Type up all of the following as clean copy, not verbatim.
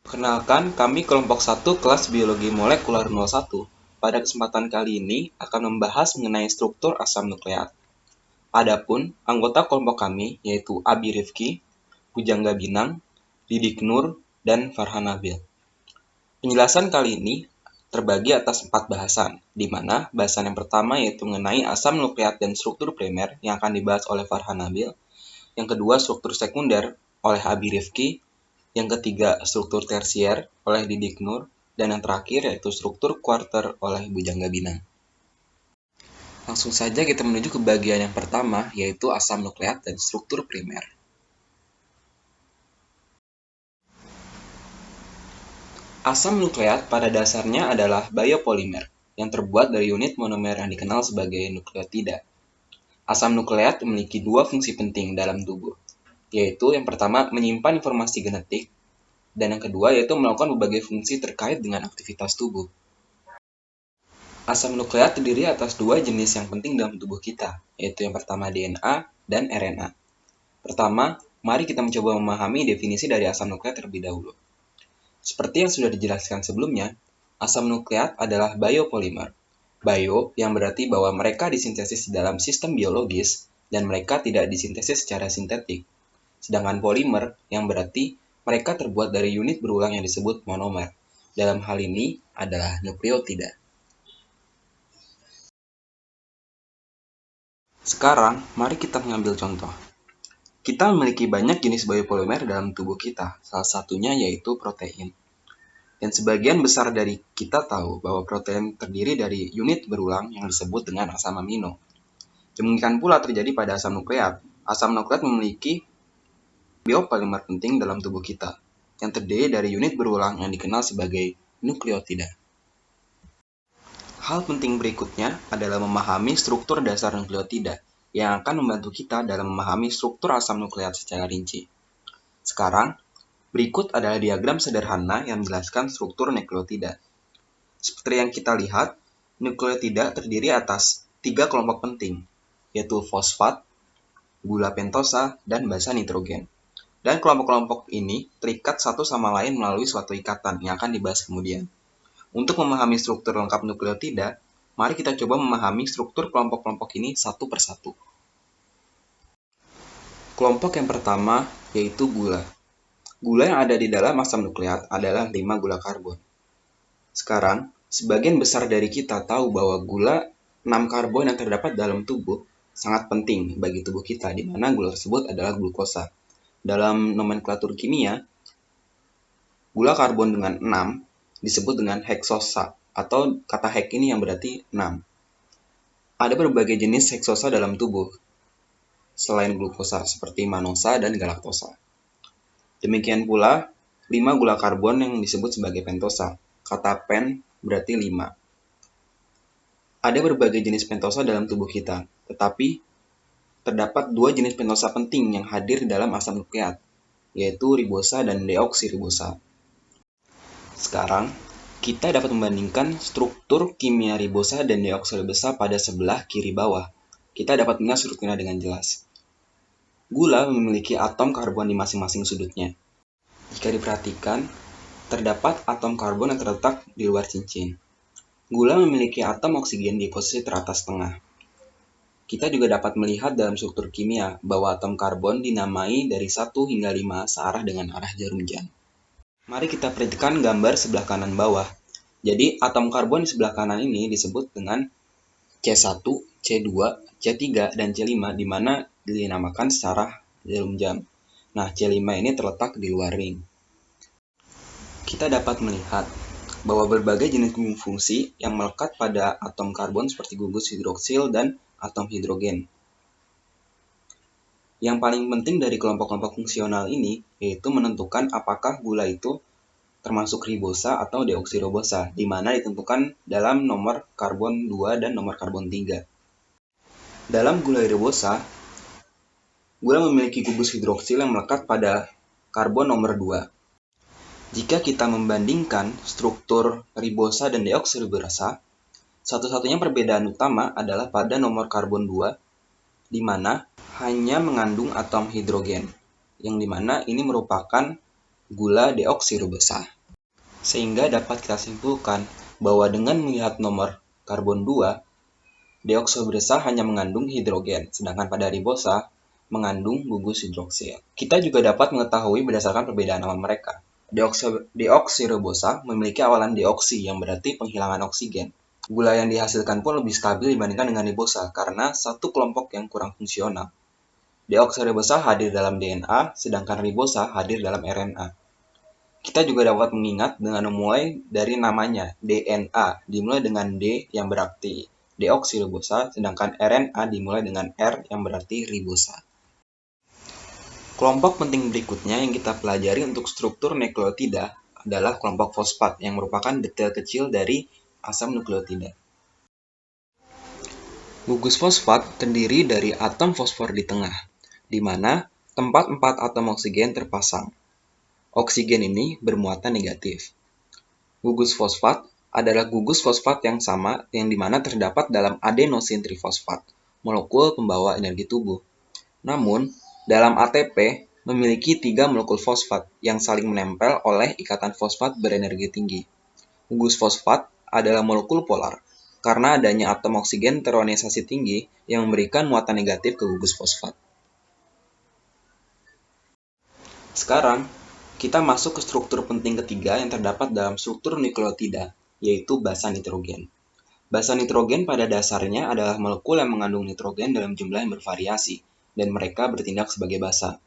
Perkenalkan, kami kelompok 1 kelas Biologi Molekular 01. Pada kesempatan kali ini akan membahas mengenai struktur asam nukleat. Adapun anggota kelompok kami yaitu Abi Rifki, Pujangga Binang, Didik Nur, dan Farhan Nabil. Penjelasan kali ini terbagi atas 4 bahasan, di mana bahasan yang pertama yaitu mengenai asam nukleat dan struktur primer yang akan dibahas oleh Farhan Nabil. Yang kedua, struktur sekunder oleh Abi Rifki. Yang ketiga, struktur tersier oleh Didik Nur. Dan yang terakhir yaitu struktur kuarter oleh Pujangga Binang. Langsung saja kita menuju ke bagian yang pertama, yaitu asam nukleat dan struktur primer. Asam nukleat pada dasarnya adalah biopolimer yang terbuat dari unit monomer yang dikenal sebagai nukleotida. Asam nukleat memiliki dua fungsi penting dalam tubuh, yaitu yang pertama menyimpan informasi genetik, dan yang kedua yaitu melakukan berbagai fungsi terkait dengan aktivitas tubuh. Asam nukleat terdiri atas dua jenis yang penting dalam tubuh kita, yaitu yang pertama DNA dan RNA. Pertama, mari kita mencoba memahami definisi dari asam nukleat terlebih dahulu. Seperti yang sudah dijelaskan sebelumnya, asam nukleat adalah biopolimer. Bio yang berarti bahwa mereka disintesis di dalam sistem biologis dan mereka tidak disintesis secara sintetik. Sedangkan polimer yang berarti mereka terbuat dari unit berulang yang disebut monomer. Dalam hal ini adalah nukleotida. Sekarang, mari kita mengambil contoh. Kita memiliki banyak jenis biopolimer dalam tubuh kita, salah satunya yaitu protein. Dan sebagian besar dari kita tahu bahwa protein terdiri dari unit berulang yang disebut dengan asam amino. Demikian pula terjadi pada asam nukleat. Asam nukleat memiliki biopolimer penting dalam tubuh kita, yang terdiri dari unit berulang yang dikenal sebagai nukleotida. Hal penting berikutnya adalah memahami struktur dasar nukleotida, yang akan membantu kita dalam memahami struktur asam nukleat secara rinci. Sekarang, berikut adalah diagram sederhana yang menjelaskan struktur nukleotida. Seperti yang kita lihat, nukleotida terdiri atas 3 kelompok penting, yaitu fosfat, gula pentosa, dan basa nitrogen. Dan kelompok-kelompok ini terikat satu sama lain melalui suatu ikatan yang akan dibahas kemudian. Untuk memahami struktur lengkap nukleotida, mari kita coba memahami struktur kelompok-kelompok ini satu persatu. Kelompok yang pertama yaitu gula. Gula yang ada di dalam asam nukleat adalah 5 gula karbon. Sekarang, sebagian besar dari kita tahu bahwa gula 6 karbon yang terdapat dalam tubuh sangat penting bagi tubuh kita, di mana gula tersebut adalah glukosa. Dalam nomenklatur kimia, gula karbon dengan 6 disebut dengan heksosa, atau kata hek ini yang berarti 6. Ada berbagai jenis heksosa dalam tubuh, selain glukosa, seperti manosa dan galaktosa. Demikian pula, 5 gula karbon yang disebut sebagai pentosa. Kata pen berarti 5. Ada berbagai jenis pentosa dalam tubuh kita, tetapi terdapat 2 jenis pentosa penting yang hadir dalam asam nukleat, yaitu ribosa dan deoksiribosa. Sekarang, kita dapat membandingkan struktur kimia ribosa dan deoksiribosa pada sebelah kiri bawah. Kita dapat melihat strukturnya dengan jelas. Gula memiliki atom karbon di masing-masing sudutnya. Jika diperhatikan, terdapat atom karbon yang terletak di luar cincin. Gula memiliki atom oksigen di posisi teratas tengah. Kita juga dapat melihat dalam struktur kimia bahwa atom karbon dinamai dari 1 hingga 5 searah dengan arah jarum jam. Mari kita perhatikan gambar sebelah kanan bawah. Jadi, atom karbon di sebelah kanan ini disebut dengan C1, C2, C3, dan C5, di mana dinamakan secara jarum jam. Nah, C5 ini terletak di luar ring. Kita dapat melihat bahwa berbagai jenis fungsi yang melekat pada atom karbon seperti gugus hidroksil dan atom hidrogen. Yang paling penting dari kelompok-kelompok fungsional ini yaitu menentukan apakah gula itu termasuk ribosa atau deoksiribosa, di mana ditentukan dalam nomor karbon 2 dan nomor karbon 3. Dalam gula ribosa, gula memiliki gugus hidroksil yang melekat pada karbon nomor 2. Jika kita membandingkan struktur ribosa dan deoksiribosa, satu-satunya perbedaan utama adalah pada nomor karbon 2, di mana hanya mengandung atom hidrogen, yang dimana ini merupakan gula deoksiribosah. Sehingga dapat kita simpulkan bahwa dengan melihat nomor karbon 2, deoksiribosah hanya mengandung hidrogen, sedangkan pada ribosa mengandung gugus hidroksil. Kita juga dapat mengetahui berdasarkan perbedaan nama mereka. Deoksiribosah memiliki awalan deoksi yang berarti penghilangan oksigen. Gula yang dihasilkan pun lebih stabil dibandingkan dengan ribosa karena satu kelompok yang kurang fungsional. Deoksiribosah hadir dalam DNA, sedangkan ribosa hadir dalam RNA. Kita juga dapat mengingat dengan memulai dari namanya, DNA, dimulai dengan D yang berarti deoksiribosa, sedangkan RNA dimulai dengan R yang berarti ribosa. Kelompok penting berikutnya yang kita pelajari untuk struktur nukleotida adalah kelompok fosfat yang merupakan detail kecil dari asam nukleotida. Gugus fosfat terdiri dari atom fosfor di tengah, di mana tempat 4 atom oksigen terpasang. Oksigen ini bermuatan negatif. Gugus fosfat adalah gugus fosfat yang sama yang dimana terdapat dalam adenosin trifosfat, molekul pembawa energi tubuh. Namun, dalam ATP memiliki 3 molekul fosfat yang saling menempel oleh ikatan fosfat berenergi tinggi. Gugus fosfat adalah molekul polar, karena adanya atom oksigen terionisasi tinggi yang memberikan muatan negatif ke gugus fosfat. Sekarang, kita masuk ke struktur penting ketiga yang terdapat dalam struktur nukleotida, yaitu basa nitrogen. Basa nitrogen pada dasarnya adalah molekul yang mengandung nitrogen dalam jumlah yang bervariasi, dan mereka bertindak sebagai basa.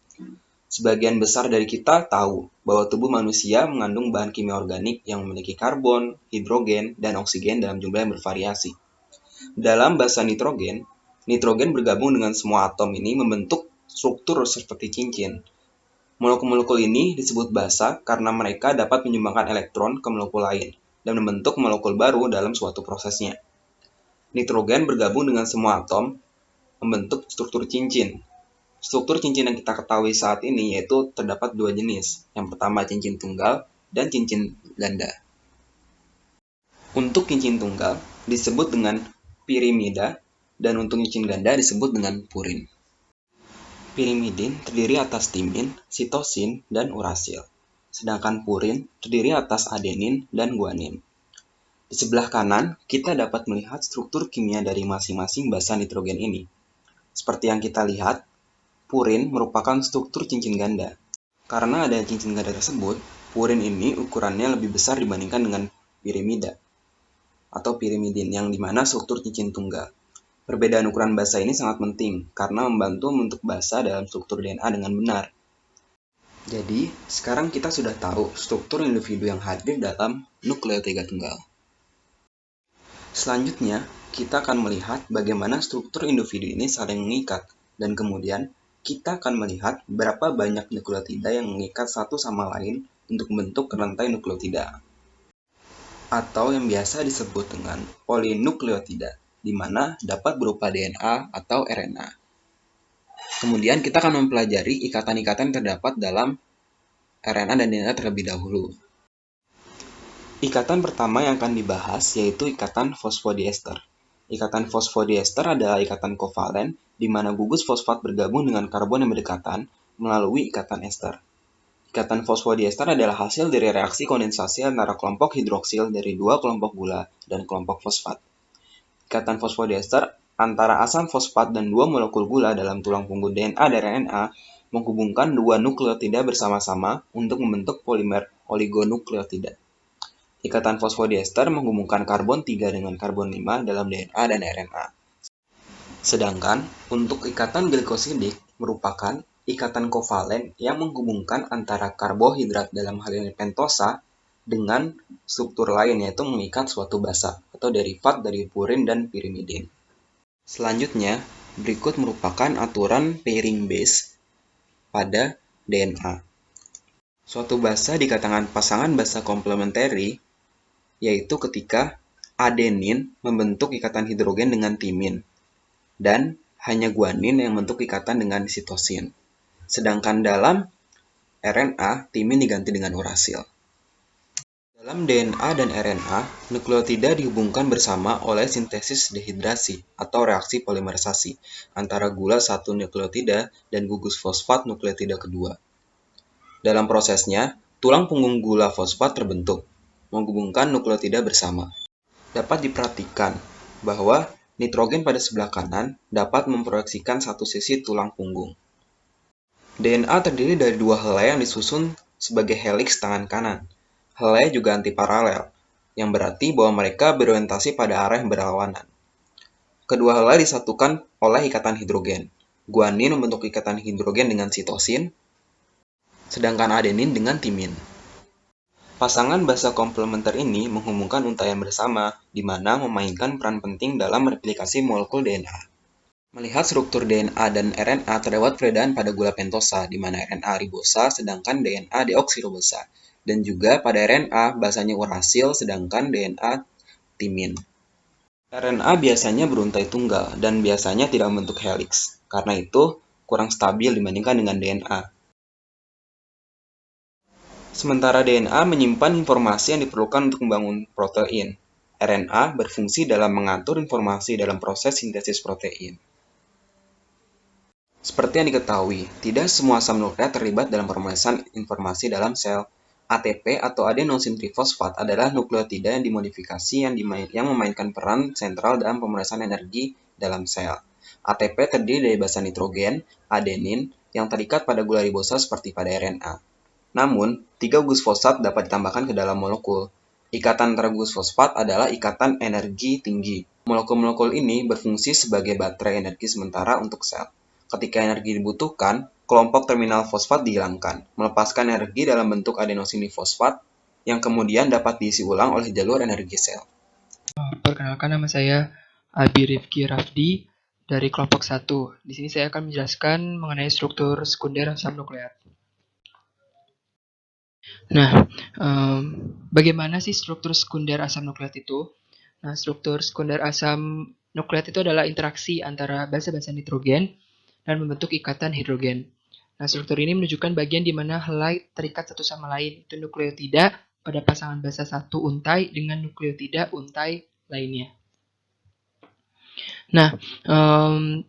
Sebagian besar dari kita tahu bahwa tubuh manusia mengandung bahan kimia organik yang memiliki karbon, hidrogen, dan oksigen dalam jumlah yang bervariasi. Dalam basa nitrogen, nitrogen bergabung dengan semua atom ini membentuk struktur seperti cincin. Molekul-molekul ini disebut basa karena mereka dapat menyumbangkan elektron ke molekul lain dan membentuk molekul baru dalam suatu prosesnya. Nitrogen bergabung dengan semua atom membentuk struktur cincin. Struktur cincin yang kita ketahui saat ini yaitu terdapat 2 jenis. Yang pertama cincin tunggal dan cincin ganda. Untuk cincin tunggal disebut dengan pirimida dan untuk cincin ganda disebut dengan purin. Pirimidin terdiri atas timin, sitosin, dan urasil. Sedangkan purin terdiri atas adenin dan guanin. Di sebelah kanan, kita dapat melihat struktur kimia dari masing-masing basa nitrogen ini. Seperti yang kita lihat, purin merupakan struktur cincin ganda. Karena ada cincin ganda tersebut, purin ini ukurannya lebih besar dibandingkan dengan pirimida atau pirimidin yang dimana struktur cincin tunggal. Perbedaan ukuran basa ini sangat penting karena membantu membentuk basa dalam struktur DNA dengan benar. Jadi, sekarang kita sudah tahu struktur individu yang hadir dalam nukleotida tunggal. Selanjutnya, kita akan melihat bagaimana struktur individu ini saling mengikat dan kemudian kita akan melihat berapa banyak nukleotida yang mengikat satu sama lain untuk membentuk rantai nukleotida atau yang biasa disebut dengan polinukleotida, di mana dapat berupa DNA atau RNA. Kemudian kita akan mempelajari ikatan-ikatan yang terdapat dalam RNA dan DNA terlebih dahulu. Ikatan pertama yang akan dibahas yaitu ikatan fosfodiester. Ikatan fosfodiester adalah ikatan kovalen di mana gugus fosfat bergabung dengan karbon yang berdekatan melalui ikatan ester. Ikatan fosfodiester adalah hasil dari reaksi kondensasi antara kelompok hidroksil dari 2 kelompok gula dan kelompok fosfat. Ikatan fosfodiester antara asam fosfat dan 2 molekul gula dalam tulang punggung DNA dan RNA menghubungkan 2 nukleotida bersama-sama untuk membentuk polimer oligonukleotida. Ikatan fosfodiester menghubungkan karbon 3 dengan karbon 5 dalam DNA dan RNA. Sedangkan untuk ikatan glikosidik merupakan ikatan kovalen yang menghubungkan antara karbohidrat dalam hal ini pentosa dengan struktur lain yaitu mengikat suatu basa atau derivat dari purin dan pirimidin. Selanjutnya, berikut merupakan aturan pairing base pada DNA. Suatu basa dikatakan pasangan basa komplementari yaitu ketika adenin membentuk ikatan hidrogen dengan timin dan hanya guanin yang membentuk ikatan dengan sitosin. Sedangkan dalam RNA, timin diganti dengan urasil. Dalam DNA dan RNA, nukleotida dihubungkan bersama oleh sintesis dehidrasi atau reaksi polimerisasi antara gula satu nukleotida dan gugus fosfat nukleotida kedua. Dalam prosesnya, tulang punggung gula fosfat terbentuk, menghubungkan nukleotida bersama. Dapat diperhatikan bahwa nitrogen pada sebelah kanan dapat memproyeksikan satu sisi tulang punggung. DNA terdiri dari dua helai yang disusun sebagai heliks tangan kanan. Helai juga antiparalel, yang berarti bahwa mereka berorientasi pada arah yang berlawanan. Kedua helai disatukan oleh ikatan hidrogen. Guanin membentuk ikatan hidrogen dengan sitosin, sedangkan adenin dengan timin. Pasangan basa komplementer ini menghubungkan untaian bersama, di mana memainkan peran penting dalam replikasi molekul DNA. Melihat struktur DNA dan RNA terdapat perbedaan pada gula pentosa, di mana RNA ribosa sedangkan DNA deoksiribosa, dan juga pada RNA basanya urasil sedangkan DNA timin. RNA biasanya beruntai tunggal dan biasanya tidak membentuk heliks, karena itu kurang stabil dibandingkan dengan DNA. Sementara DNA menyimpan informasi yang diperlukan untuk membangun protein. RNA berfungsi dalam mengatur informasi dalam proses sintesis protein. Seperti yang diketahui, tidak semua asam nukleat terlibat dalam pemrosesan informasi dalam sel. ATP atau adenosin trifosfat adalah nukleotida yang dimodifikasi yang memainkan peran sentral dalam pemrosesan energi dalam sel. ATP terdiri dari basa nitrogen, adenin, yang terikat pada gula ribosa seperti pada RNA. Namun, 3 gugus fosfat dapat ditambahkan ke dalam molekul. Ikatan antara gugus fosfat adalah ikatan energi tinggi. Molekul-molekul ini berfungsi sebagai baterai energi sementara untuk sel. Ketika energi dibutuhkan, kelompok terminal fosfat dihilangkan, melepaskan energi dalam bentuk adenosin fosfat yang kemudian dapat diisi ulang oleh jalur energi sel. Perkenalkan, nama saya Abi Rifki Rafdi dari kelompok 1. Di sini saya akan menjelaskan mengenai struktur sekunder asam nukleat. Nah, bagaimana sih struktur sekunder asam nukleat itu? Nah, struktur sekunder asam nukleat itu adalah interaksi antara basa-basa nitrogen dan membentuk ikatan hidrogen. Nah, struktur ini menunjukkan bagian di mana helai terikat satu sama lain, itu nukleotida pada pasangan basa satu untai dengan nukleotida untai lainnya. Nah,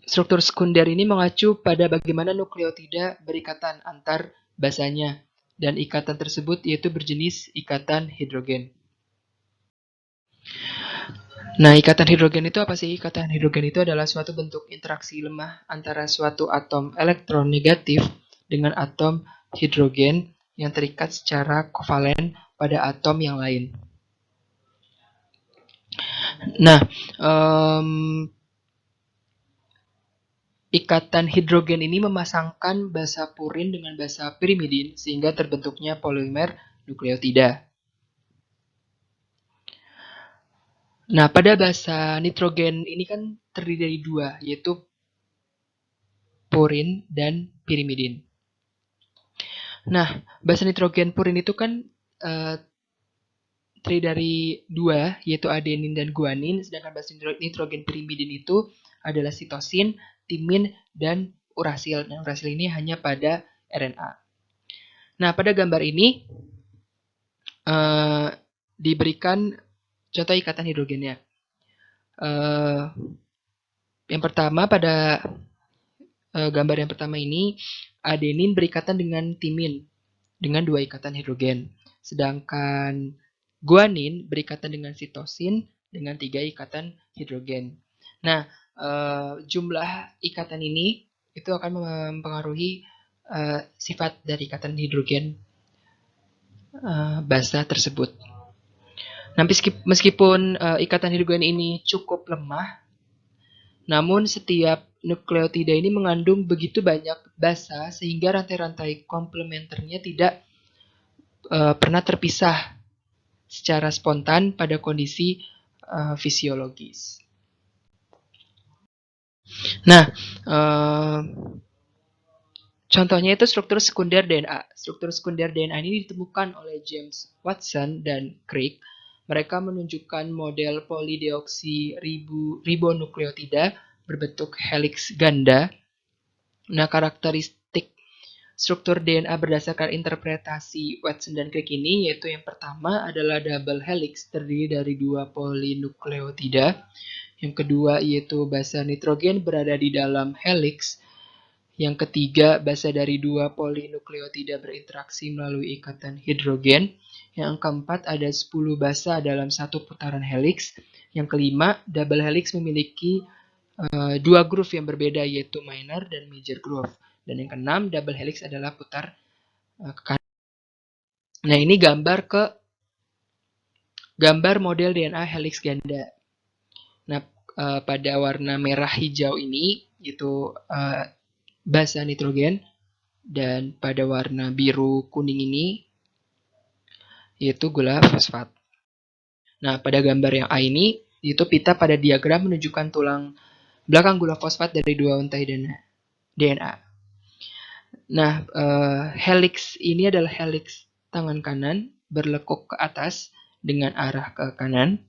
struktur sekunder ini mengacu pada bagaimana nukleotida berikatan antar basanya, dan ikatan tersebut yaitu berjenis ikatan hidrogen. Nah, ikatan hidrogen itu apa sih? Ikatan hidrogen itu adalah suatu bentuk interaksi lemah antara suatu atom elektron negatif dengan atom hidrogen yang terikat secara kovalen pada atom yang lain. Nah, ikatan hidrogen ini memasangkan basa purin dengan basa pirimidin sehingga terbentuknya polimer nukleotida. Nah, pada basa nitrogen ini kan terdiri dari dua, yaitu purin dan pirimidin. Nah, basa nitrogen purin itu kan terdiri dari dua, yaitu adenin dan guanin, sedangkan basa nitrogen pirimidin itu adalah sitosin, timin, dan urasil. Nah, urasil ini hanya pada RNA. Nah, pada gambar ini diberikan contoh ikatan hidrogennya. Yang pertama, pada gambar yang pertama ini, adenin berikatan dengan timin dengan 2 ikatan hidrogen. Sedangkan guanin berikatan dengan sitosin dengan 3 ikatan hidrogen. Nah, jumlah ikatan ini itu akan mempengaruhi sifat dari ikatan hidrogen basa tersebut. Nah, meskipun ikatan hidrogen ini cukup lemah, namun setiap nukleotida ini mengandung begitu banyak basa sehingga rantai-rantai komplementernya tidak pernah terpisah secara spontan pada kondisi fisiologis. Nah, contohnya itu struktur sekunder DNA. Struktur sekunder DNA ini ditemukan oleh James Watson dan Crick. Mereka menunjukkan model polideoksiribonukleotida berbentuk heliks ganda. Nah, karakteristik struktur DNA berdasarkan interpretasi Watson dan Crick ini yaitu yang pertama adalah double helix terdiri dari 2 polinukleotida. Yang kedua yaitu basa nitrogen berada di dalam helix. Yang ketiga, basa dari 2 polinukleotida berinteraksi melalui ikatan hidrogen. Yang keempat, ada 10 basa dalam satu putaran helix. Yang kelima, double helix memiliki 2 groove yang berbeda, yaitu minor dan major groove. Dan yang keenam, double helix adalah putar ke kanan. Nah, ini gambar model DNA helix ganda. Nah, pada warna merah hijau ini itu basa nitrogen, dan pada warna biru kuning ini yaitu gula fosfat. Nah, pada gambar yang A ini itu pita pada diagram menunjukkan tulang belakang gula fosfat dari 2 untai DNA. Nah, helix ini adalah helix tangan kanan berlekuk ke atas dengan arah ke kanan.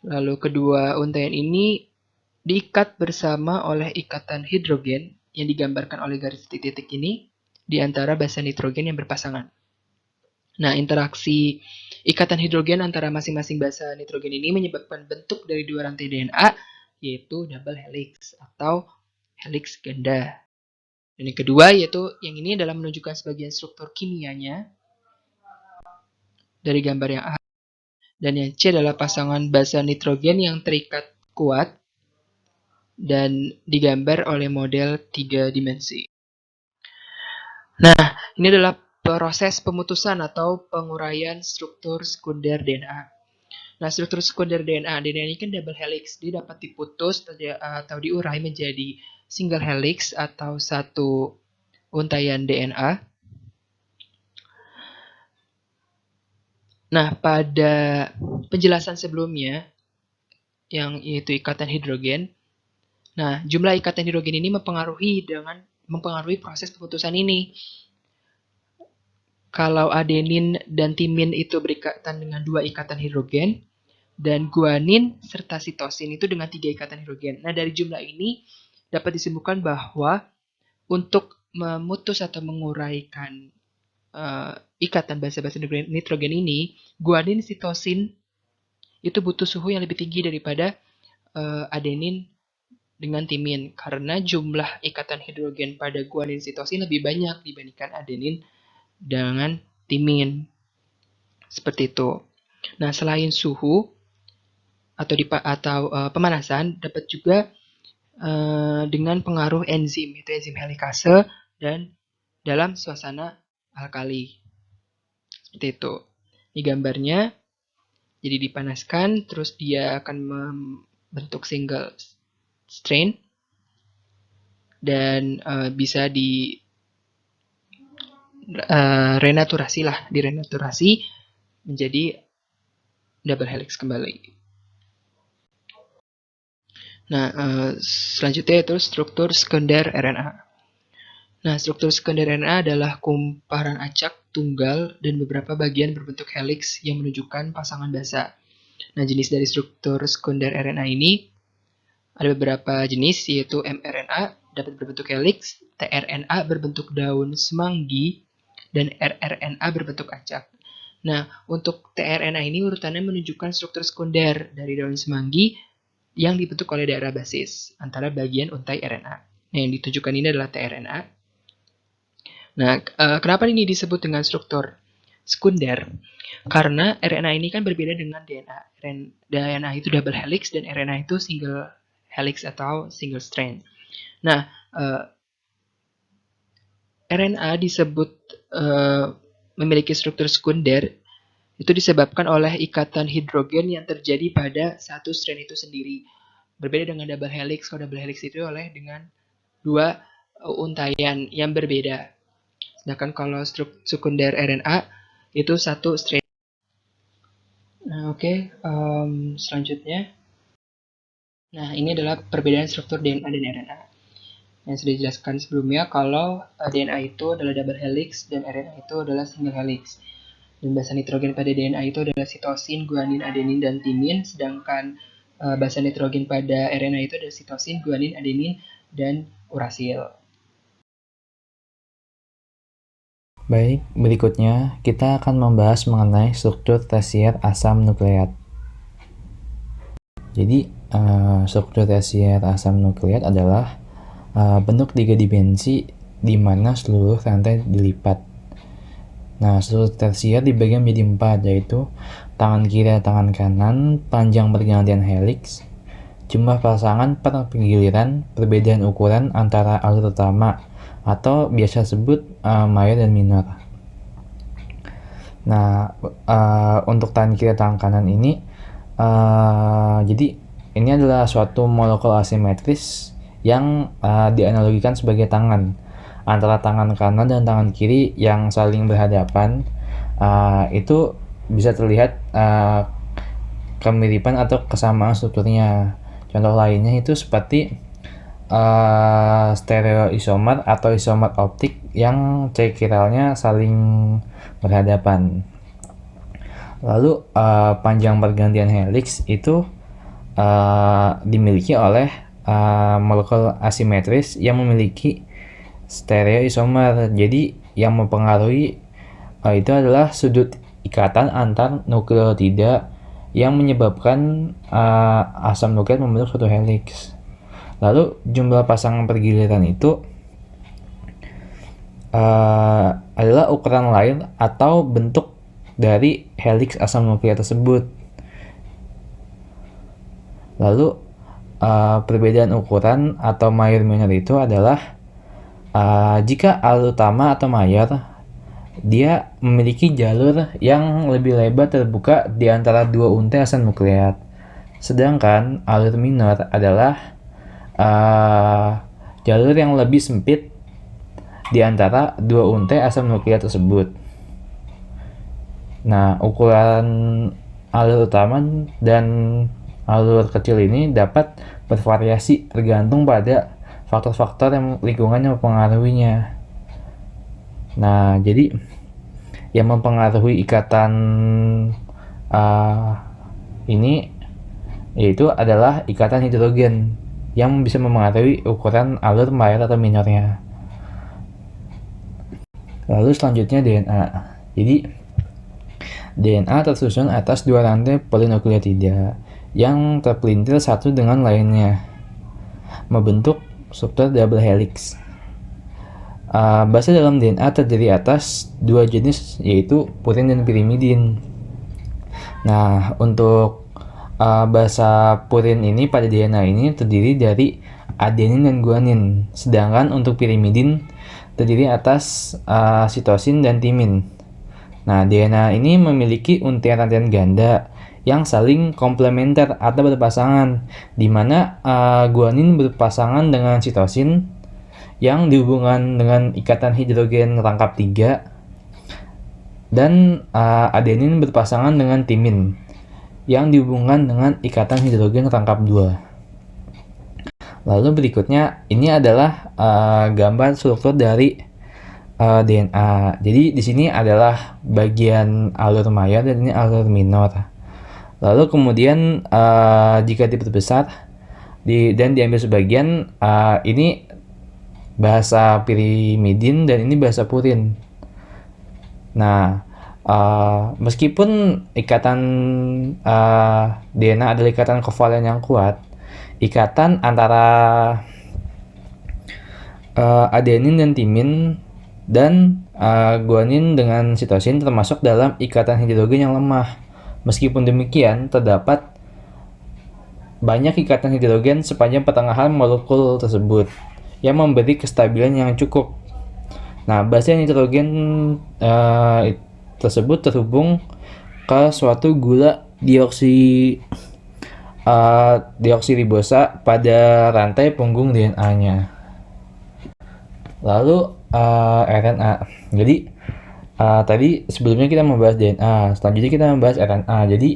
Lalu kedua untaian ini diikat bersama oleh ikatan hidrogen yang digambarkan oleh garis titik-titik ini di antara basa nitrogen yang berpasangan. Nah, interaksi ikatan hidrogen antara masing-masing basa nitrogen ini menyebabkan bentuk dari 2 rantai DNA, yaitu double helix atau helix ganda. Dan yang kedua yaitu yang ini adalah menunjukkan sebagian struktur kimianya dari gambar yang A. Dan yang C adalah pasangan basa nitrogen yang terikat kuat dan digambar oleh model 3 dimensi. Nah, ini adalah proses pemutusan atau penguraian struktur sekunder DNA. Nah, struktur sekunder DNA ini kan double helix. Dia dapat diputus atau diurai menjadi single helix atau satu untaian DNA. Nah, pada penjelasan sebelumnya, yang itu ikatan hidrogen. Nah, jumlah ikatan hidrogen ini mempengaruhi proses pemutusan ini. Kalau adenin dan timin itu berikatan dengan 2 ikatan hidrogen, dan guanin serta sitosin itu dengan 3 ikatan hidrogen. Nah, dari jumlah ini dapat disimpulkan bahwa untuk memutus atau menguraikan ikatan basa-basa nitrogen ini, guanin sitosin itu butuh suhu yang lebih tinggi daripada adenin dengan timin, karena jumlah ikatan hidrogen pada guanin sitosin lebih banyak dibandingkan adenin dengan timin. Seperti itu. Nah, selain suhu atau pemanasan, dapat juga dengan pengaruh enzim, itu enzim helikase, dan dalam suasana alkali. Seperti itu. Ini gambarnya. Jadi dipanaskan, terus dia akan membentuk single strain, dan bisa direnaturasi menjadi double helix kembali. Nah, selanjutnya itu struktur sekunder RNA. Nah, struktur sekunder RNA adalah kumparan acak tunggal dan beberapa bagian berbentuk helix yang menunjukkan pasangan basa. Nah, jenis dari struktur sekunder RNA ini ada beberapa jenis, yaitu mRNA dapat berbentuk helix, tRNA berbentuk daun semanggi, dan rRNA berbentuk acak. Nah, untuk tRNA ini urutannya menunjukkan struktur sekunder dari daun semanggi yang dibentuk oleh daerah basis antara bagian untai RNA. Nah, yang ditunjukkan ini adalah tRNA. Nah, kenapa ini disebut dengan struktur sekunder? Karena RNA ini kan berbeda dengan DNA. DNA itu double helix dan RNA itu single helix atau single strand. Nah, RNA disebut memiliki struktur sekunder itu disebabkan oleh ikatan hidrogen yang terjadi pada satu strand itu sendiri. Berbeda dengan double helix. Kalau double helix itu oleh dengan 2 untaian yang berbeda. Sedangkan kalau struktur sekunder RNA itu satu strand. Nah, oke. Selanjutnya. Nah, ini adalah perbedaan struktur DNA dan RNA. Yang sudah dijelaskan sebelumnya kalau DNA itu adalah double helix dan RNA itu adalah single helix. Dan basa nitrogen pada DNA itu adalah sitosin, guanin, adenin, dan timin. Sedangkan basa nitrogen pada RNA itu adalah sitosin, guanin, adenin, dan urasil. Baik, berikutnya kita akan membahas mengenai struktur tersier asam nukleat. Jadi, struktur tersier asam nukleat adalah bentuk 3 dimensi di mana seluruh rantai dilipat. Nah, struktur tersier dibagi menjadi 4, yaitu tangan kiri dan tangan kanan, panjang pergantian helix, jumlah pasangan per giliran, perbedaan ukuran antara alur utama atau biasa sebut mayor dan minor. Nah, untuk tangan kiri dan tangan kanan ini, jadi ini adalah suatu molekul asimetris yang dianalogikan sebagai tangan. Antara tangan kanan dan tangan kiri yang saling berhadapan, itu bisa terlihat kemiripan atau kesamaan strukturnya. Contoh lainnya itu seperti stereoisomer atau isomer optik yang cekiralnya saling berhadapan. Lalu panjang pergantian helix itu dimiliki oleh molekul asimetris yang memiliki stereoisomer. Jadi yang mempengaruhi itu adalah sudut ikatan antar nukleotida yang menyebabkan asam nukleat membentuk suatu helix. Lalu jumlah pasangan pergiliran itu adalah ukuran lain atau bentuk dari helix asam nukleat tersebut. Lalu perbedaan ukuran atau mayor minor itu adalah jika alur utama atau mayor, dia memiliki jalur yang lebih lebar terbuka di antara dua untai asam nukleat. Sedangkan alur minor adalah jalur yang lebih sempit di antara dua untai asam nukleat tersebut. Nah, ukuran alur utama dan alur kecil ini dapat bervariasi tergantung pada faktor-faktor yang lingkungan yang mempengaruhinya. Nah, jadi yang mempengaruhi ikatan ini yaitu adalah ikatan hidrogen yang bisa mempengaruhi ukuran alur mayor atau minornya. Lalu selanjutnya DNA. Jadi DNA tersusun atas dua rantai polinukleotida yang terpelintir satu dengan lainnya, membentuk struktur double helix. Basa dalam DNA terdiri atas dua jenis, yaitu purin dan pirimidin. Nah, untuk basa purin ini pada DNA ini terdiri dari adenin dan guanin, sedangkan untuk pirimidin terdiri atas sitosin dan timin. Nah, DNA ini memiliki untian-rantian ganda yang saling komplementer atau berpasangan, di mana guanin berpasangan dengan sitosin yang dihubungkan dengan ikatan hidrogen rangkap 3, dan adenin berpasangan dengan timin yang dihubungkan dengan ikatan hidrogen rangkap 2. Lalu berikutnya ini adalah gambar struktur dari DNA. Jadi di sini adalah bagian alur mayor dan ini alur minor. Lalu kemudian jika diperbesar dan diambil sebagian, ini bahasa pirimidin dan ini bahasa purin. Nah, meskipun ikatan DNA adalah ikatan kovalen yang kuat, ikatan antara adenin dan timin dan guanin dengan sitosin termasuk dalam ikatan hidrogen yang lemah. Meskipun demikian, terdapat banyak ikatan hidrogen sepanjang pertengahan molekul tersebut yang memberi kestabilan yang cukup. Nah, basan hidrogen tersebut terhubung ke suatu gula deoksiribosa pada rantai punggung DNA-nya. Lalu RNA. Jadi tadi sebelumnya kita membahas DNA, selanjutnya kita membahas RNA. Jadi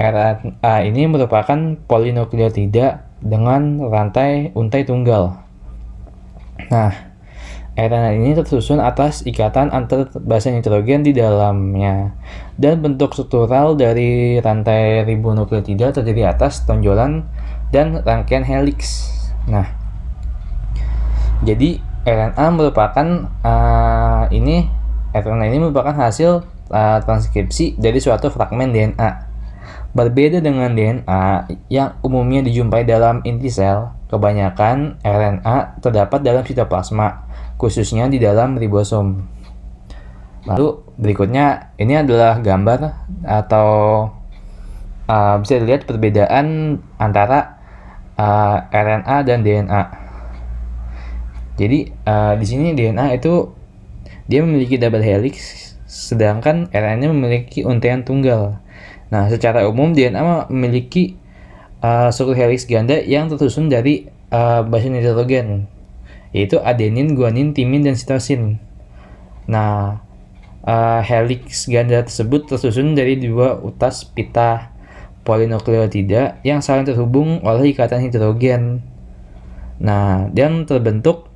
RNA ini merupakan polinukleotida dengan rantai untai tunggal. Nah, RNA ini tersusun atas ikatan antar basa nitrogen di dalamnya, dan bentuk struktural dari rantai ribonukleotida terdiri atas tonjolan dan rangkaian helix. Nah, jadi RNA ini merupakan hasil transkripsi dari suatu fragmen DNA. Berbeda dengan DNA yang umumnya dijumpai dalam inti sel, Kebanyakan RNA terdapat dalam sitoplasma, khususnya di dalam ribosom. Lalu berikutnya ini adalah gambar atau bisa dilihat perbedaan antara RNA dan DNA. Jadi di sini DNA itu dia memiliki double helix, sedangkan RNA memiliki untaian tunggal. Nah, secara umum DNA memiliki struktur helix ganda yang tersusun dari basis nitrogen, yaitu adenin, guanin, timin, dan sitosin. Nah, helix ganda tersebut tersusun dari dua utas pita polinukleotida yang saling terhubung oleh ikatan hidrogen. Nah, dan terbentuk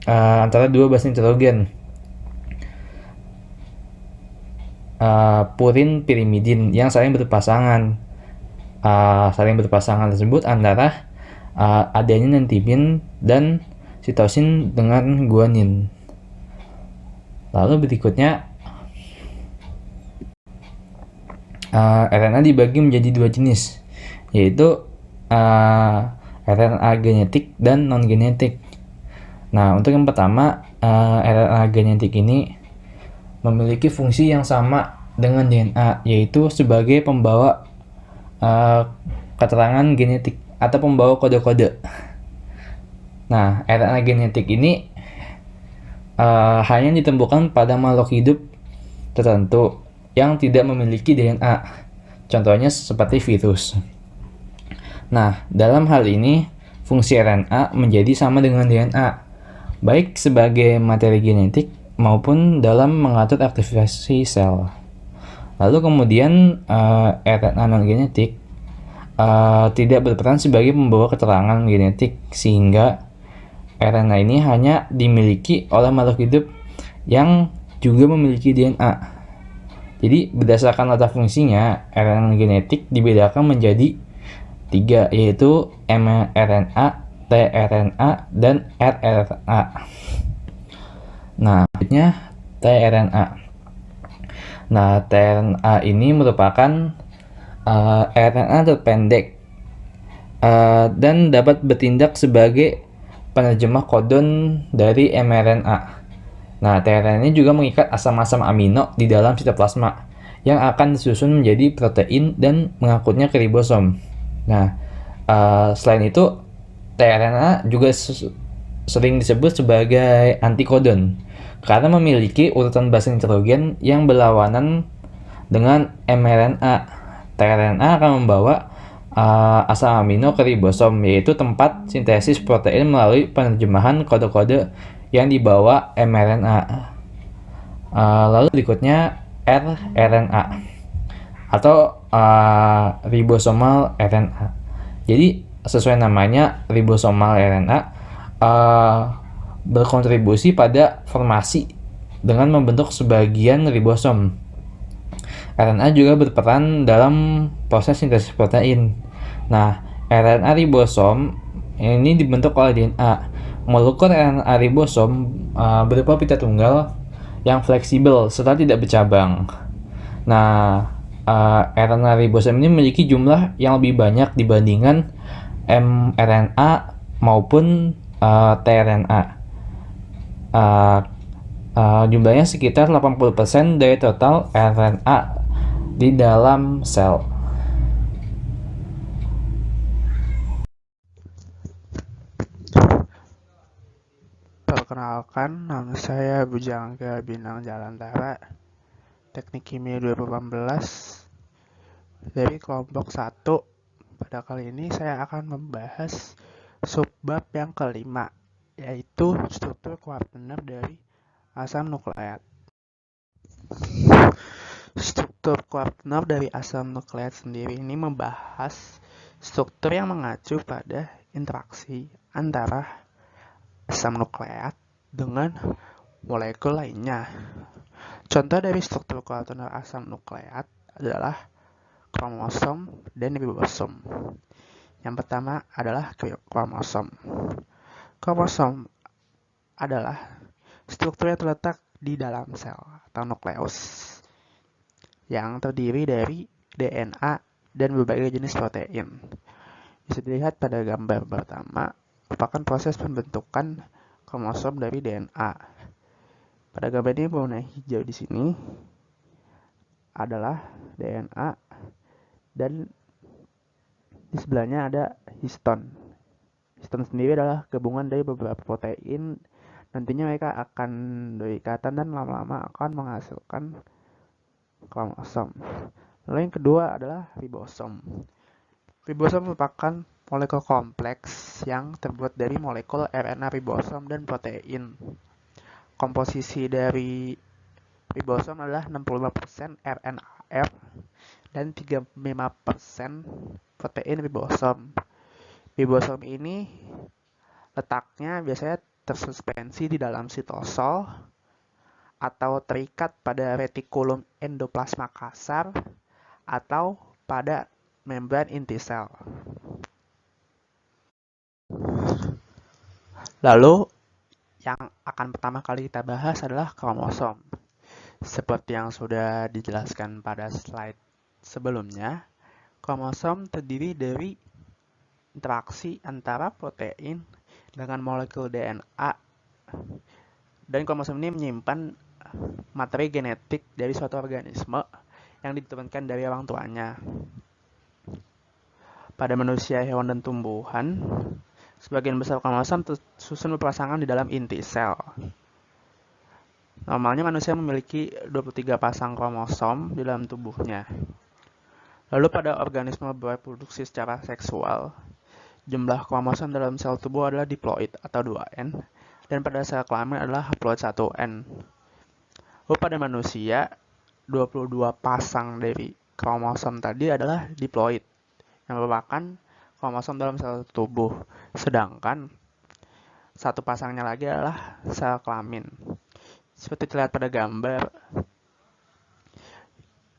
antara dua basis nitrogen, purin pirimidin yang saling berpasangan. Saling berpasangan tersebut antara adenin dan timin dan sitosin dengan guanin. Lalu berikutnya RNA dibagi menjadi dua jenis, yaitu RNA genetik dan non-genetik. Nah, untuk yang pertama, RNA genetik ini memiliki fungsi yang sama dengan DNA, yaitu sebagai pembawa keterangan genetik atau pembawa kode-kode. Nah, RNA genetik ini hanya ditemukan pada makhluk hidup tertentu yang tidak memiliki DNA. Contohnya seperti virus. Nah, dalam hal ini fungsi RNA menjadi sama dengan DNA, baik sebagai materi genetik maupun dalam mengatur aktivasi sel. Lalu kemudian RNA non-genetik tidak berperan sebagai pembawa keterangan genetik, sehingga RNA ini hanya dimiliki oleh makhluk hidup yang juga memiliki DNA. Jadi berdasarkan letak fungsinya, RNA genetik dibedakan menjadi 3, yaitu mRNA, tRNA, dan rRNA. Nah, berikutnya tRNA. Nah, tRNA ini merupakan RNA terpendek dan dapat bertindak sebagai penerjemah kodon dari mRNA. Nah, tRNA ini juga mengikat asam-asam amino di dalam sitoplasma yang akan disusun menjadi protein dan mengangkutnya ke ribosom. Nah, selain itu, tRNA juga sering disebut sebagai antikodon karena memiliki urutan basis nitrogen yang berlawanan dengan mRNA. tRNA akan membawa asam amino ke ribosom, yaitu tempat sintesis protein melalui penerjemahan kode-kode yang dibawa mRNA. Lalu berikutnya rRNA atau ribosomal RNA. Jadi sesuai namanya, ribosomal RNA berkontribusi pada formasi dengan membentuk sebagian ribosom. RNA juga berperan dalam proses sintesis protein. Nah, RNA ribosom ini dibentuk oleh DNA. Molekul RNA ribosom berupa pita tunggal yang fleksibel serta tidak bercabang. Nah, RNA ribosom ini memiliki jumlah yang lebih banyak dibandingkan mRNA maupun tRNA. Jumlahnya sekitar 80% dari total RNA di dalam sel. Perkenalkan, nama saya Bujangga Bintang Jalantara, Teknik Kimia 2018 dari kelompok 1. Pada kali ini saya akan membahas subbab yang kelima, yaitu struktur kuartener dari asam nukleat. Struktur kuartener dari asam nukleat sendiri ini membahas struktur yang mengacu pada interaksi antara asam nukleat dengan molekul lainnya. Contoh dari struktur kuartener asam nukleat adalah kromosom dan ribosom. Yang pertama adalah kromosom. Kromosom adalah struktur yang terletak di dalam sel atau nukleus yang terdiri dari DNA dan berbagai jenis protein. Bisa dilihat pada gambar pertama, merupakan proses pembentukan kromosom dari DNA. Pada gambar ini warna hijau di sini adalah DNA dan di sebelahnya ada histon. Histon sendiri adalah gabungan dari beberapa protein. Nantinya mereka akan berikatan dan lama-lama akan menghasilkan kromosom. Lalu yang kedua adalah ribosom. Ribosom merupakan molekul kompleks yang terbuat dari molekul RNA ribosom dan protein. Komposisi dari ribosom adalah 65% RNAR dan 35% protein ribosom. Ribosom ini letaknya biasanya tersuspensi di dalam sitosol atau terikat pada retikulum endoplasma kasar atau pada membran inti sel. Lalu yang akan pertama kali kita bahas adalah kromosom. Seperti yang sudah dijelaskan pada slide sebelumnya, kromosom terdiri dari interaksi antara protein dengan molekul DNA, dan kromosom ini menyimpan materi genetik dari suatu organisme yang diturunkan dari orang tuanya. Pada manusia, hewan, dan tumbuhan, sebagian besar kromosom tersusun berpasangan di dalam inti sel. Normalnya manusia memiliki 23 pasang kromosom di dalam tubuhnya. Lalu pada organisme berreproduksi secara seksual, jumlah kromosom dalam sel tubuh adalah diploid atau 2N, dan pada sel kelamin adalah haploid 1N. Lalu pada manusia, 22 pasang dari kromosom tadi adalah diploid, yang merupakan kromosom dalam sel tubuh, sedangkan satu pasangnya lagi adalah sel kelamin. Seperti terlihat pada gambar,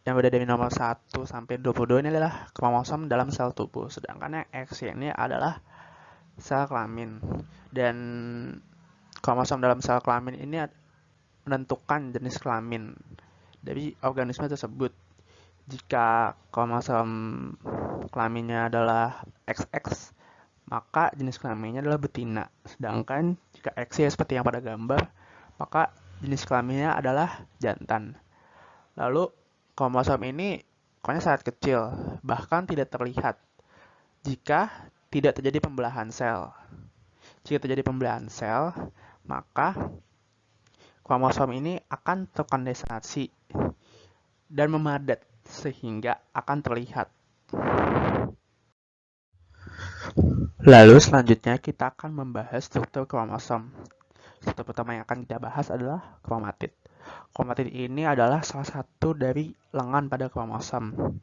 yang berada dari nomor 1 sampai 22 ini adalah kromosom dalam sel tubuh, sedangkan yang X ini adalah sel kelamin. Dan kromosom dalam sel kelamin ini menentukan jenis kelamin dari organisme tersebut. Jika kromosom kelaminnya adalah XX, maka jenis kelaminnya adalah betina. Sedangkan jika XY seperti yang pada gambar, maka jenis kelaminnya adalah jantan. Lalu kromosom ini pokoknya sangat kecil, bahkan tidak terlihat jika tidak terjadi pembelahan sel. Jika terjadi pembelahan sel, maka kromosom ini akan terkondensasi dan memadat sehingga akan terlihat. Lalu selanjutnya kita akan membahas struktur kromosom. Struktur pertama yang akan kita bahas adalah kromatid. Kromatid ini adalah salah satu dari lengan pada kromosom.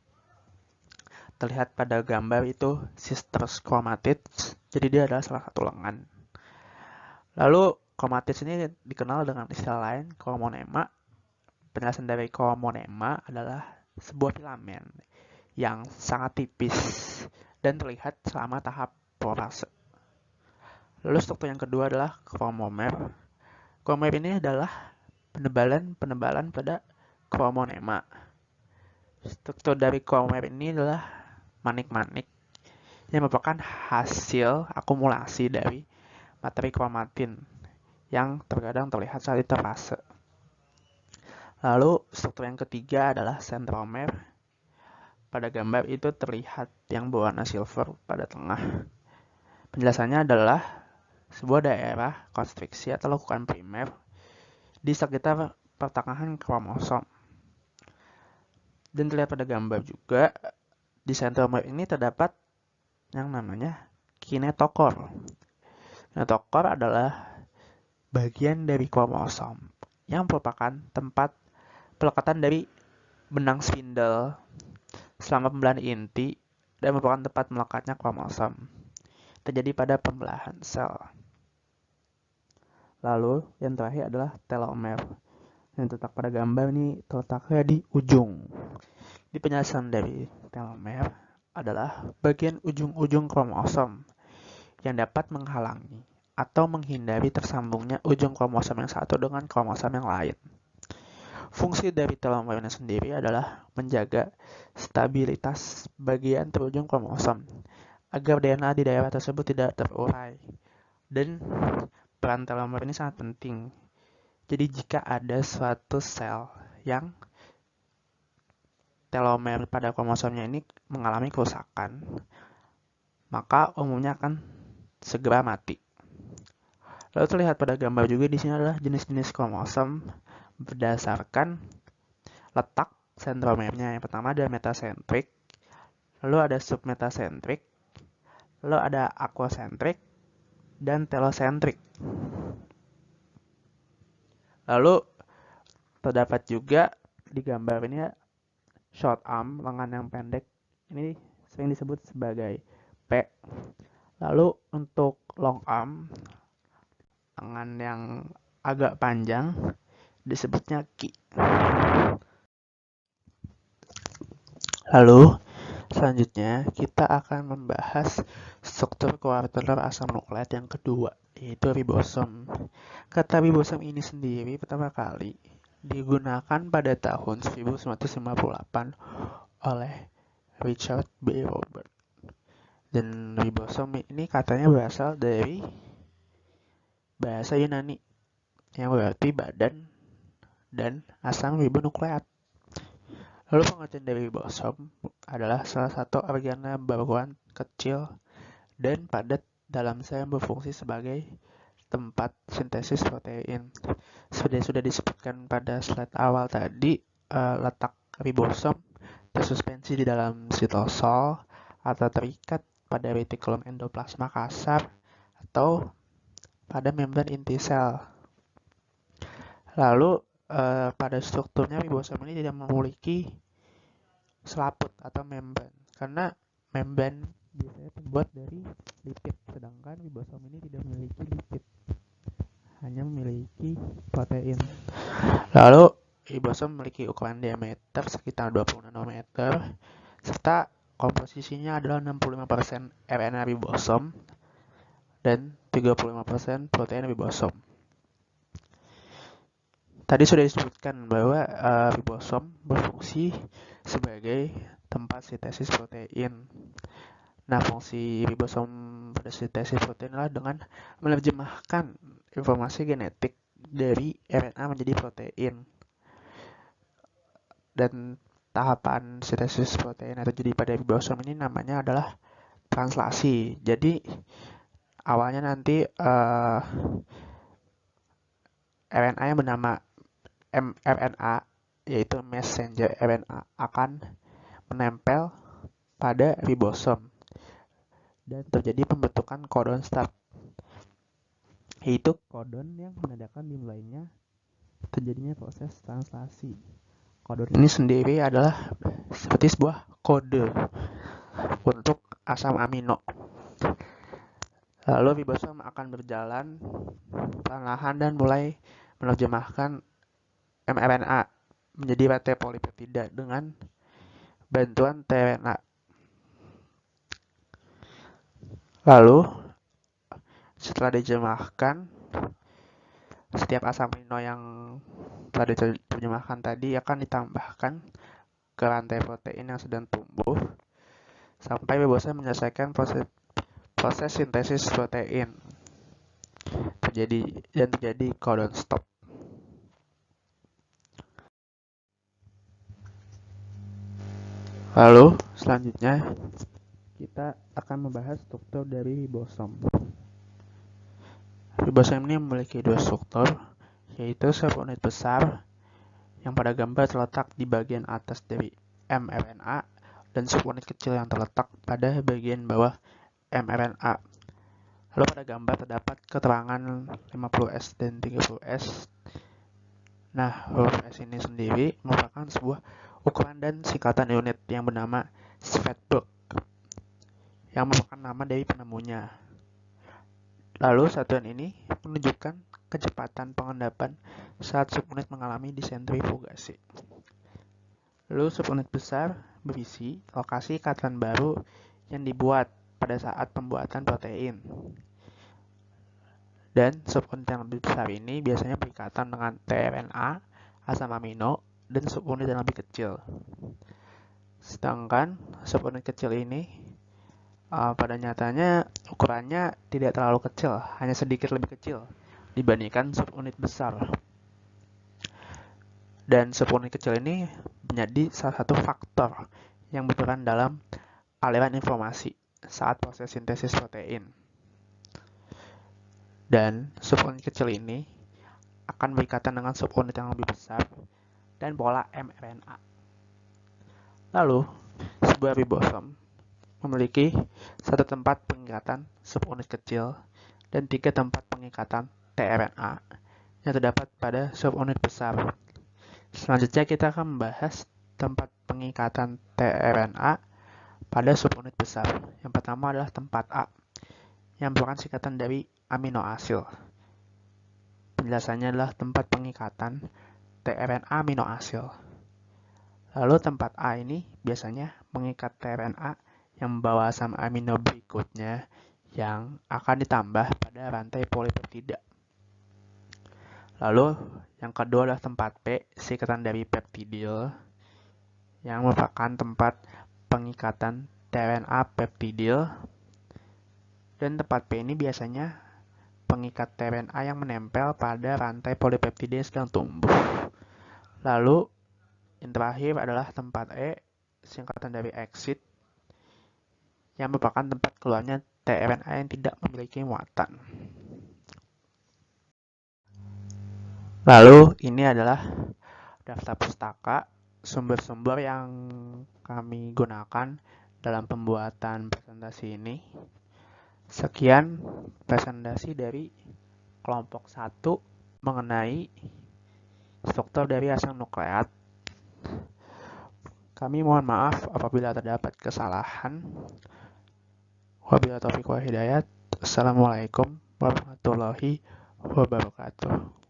Terlihat pada gambar itu sisters chromatids, jadi dia adalah salah satu lengan. Lalu chromatids ini dikenal dengan istilah lain chromonema. Penjelasan dari chromonema adalah sebuah filamen yang sangat tipis dan terlihat selama tahap prolase. Lalu struktur yang kedua adalah chromomer. Chromomer ini adalah penebalan pada chromonema. Struktur dari chromomer ini adalah manik-manik yang merupakan hasil akumulasi dari materi kromatin yang terkadang terlihat saat interfase. Lalu struktur yang ketiga adalah centromer. Pada gambar itu terlihat yang berwarna silver pada tengah. Penjelasannya adalah sebuah daerah konstriksi atau lekukan primer di sekitar pertengahan kromosom. Dan terlihat pada gambar juga, di centromer ini terdapat yang namanya kinetokor. Kinetokor adalah bagian dari kromosom yang merupakan tempat pelekatan dari benang spindle selama pembelahan inti dan merupakan tempat melekatnya kromosom. Terjadi pada pembelahan sel. Lalu yang terakhir adalah telomer. Yang terletak pada gambar ini terletaknya di ujung. Di penjelasan dari telomer adalah bagian ujung-ujung kromosom yang dapat menghalangi atau menghindari tersambungnya ujung kromosom yang satu dengan kromosom yang lain. Fungsi dari telomer ini sendiri adalah menjaga stabilitas bagian terujung kromosom agar DNA di daerah tersebut tidak terurai Dan peran telomer ini sangat penting. Jadi jika ada suatu sel yang telomer pada kromosomnya ini mengalami kerusakan, maka umumnya akan segera mati. Lalu terlihat pada gambar juga di sini adalah jenis-jenis kromosom berdasarkan letak sentromernya. Yang pertama ada metasentrik, lalu ada submetasentrik, lalu ada aquasentrik, dan telosentrik. Lalu terdapat juga di gambar ini short arm, lengan yang pendek. Ini sering disebut sebagai P. Lalu untuk long arm, lengan yang agak panjang, disebutnya Q. Lalu selanjutnya kita akan membahas struktur kuartener asam nukleat yang kedua, yaitu ribosom. Kata ribosom ini sendiri pertama kali digunakan pada tahun 1958 oleh Richard B. Robert. Dan ribosom ini katanya berasal dari bahasa Yunani yang berarti badan dan asam ribonukleat. Lalu pengertian dari ribosom adalah salah satu organel baruan kecil dan padat dalam sel yang berfungsi sebagai tempat sintesis protein. Sudah disebutkan pada slide awal tadi, letak ribosom tersuspensi di dalam sitosol atau terikat pada retikulum endoplasma kasar atau pada membran inti sel. Lalu pada strukturnya ribosom ini tidak memiliki selaput atau membran, karena membran biasanya terbuat dari lipid, sedangkan ribosom ini tidak memiliki lipid, hanya memiliki protein. Lalu ribosom memiliki ukuran diameter sekitar 20 nanometer, serta komposisinya adalah 65% RNA ribosom dan 35% protein ribosom. Tadi sudah disebutkan bahwa ribosom berfungsi sebagai tempat sintesis protein. Nah, fungsi ribosom pada sintesis protein adalah dengan menerjemahkan informasi genetik dari RNA menjadi protein. Dan tahapan sintesis protein yang terjadi pada ribosom ini namanya adalah translasi. Jadi awalnya nanti RNA yang bernama mRNA, yaitu messenger RNA, akan menempel pada ribosom dan terjadi pembentukan kodon start, yaitu kodon yang menandakan dimulainya terjadinya proses translasi. Kodon ini sendiri adalah seperti sebuah kode untuk asam amino. Lalu ribosom akan berjalan perlahan dan mulai menerjemahkan mRNA menjadi rantai polipeptida dengan bantuan tRNA. Lalu setelah diterjemahkan, setiap asam amino yang telah diterjemahkan tadi akan ditambahkan ke rantai protein yang sedang tumbuh sampai ribosom menyelesaikan proses sintesis protein. Terjadi codon stop. Lalu selanjutnya kita akan membahas struktur dari ribosom. Ribosom ini memiliki dua struktur, yaitu subunit besar yang pada gambar terletak di bagian atas dari mRNA dan subunit kecil yang terletak pada bagian bawah mRNA. Lalu pada gambar terdapat keterangan 50S dan 30S. Nah, huruf S ini sendiri merupakan sebuah ukuran dan singkatan unit yang bernama Svedberg, yang merupakan nama dari penemunya. Lalu satuan ini menunjukkan kecepatan pengendapan saat subunit mengalami desentrifugasi. Lalu subunit besar berisi lokasi ikatan baru yang dibuat pada saat pembuatan protein. Dan subunit yang lebih besar ini biasanya berikatan dengan tRNA, asam amino, dan subunit yang lebih kecil. Sedangkan subunit kecil ini Pada nyatanya ukurannya tidak terlalu kecil, hanya sedikit lebih kecil dibandingkan subunit besar. Dan subunit kecil ini menjadi salah satu faktor yang berperan dalam aliran informasi saat proses sintesis protein. Dan subunit kecil ini akan berikatan dengan subunit yang lebih besar dan pola mRNA. Lalu, sebuah ribosom memiliki satu tempat pengikatan subunit kecil dan 3 tempat pengikatan tRNA yang terdapat pada subunit besar. Selanjutnya kita akan membahas tempat pengikatan tRNA pada subunit besar. Yang pertama adalah tempat A, yang merupakan singkatan dari aminoasil. Penjelasannya adalah tempat pengikatan tRNA aminoasil. Lalu tempat A ini biasanya mengikat tRNA yang membawa asam amino berikutnya yang akan ditambah pada rantai polipeptida. Lalu yang kedua adalah tempat P, singkatan dari peptidil, yang merupakan tempat pengikatan tRNA peptidil. Dan tempat P ini biasanya pengikat tRNA yang menempel pada rantai polipeptida yang sedang tumbuh. Lalu yang terakhir adalah tempat E, singkatan dari exit, yang merupakan tempat keluarnya tRNA yang tidak memiliki muatan. Lalu ini adalah daftar pustaka sumber-sumber yang kami gunakan dalam pembuatan presentasi ini. Sekian presentasi dari kelompok 1 mengenai struktur dari asam nukleat. Kami mohon maaf apabila terdapat kesalahan. Wabillahi taufiq wal hidayah. Assalamualaikum warahmatullahi wabarakatuh.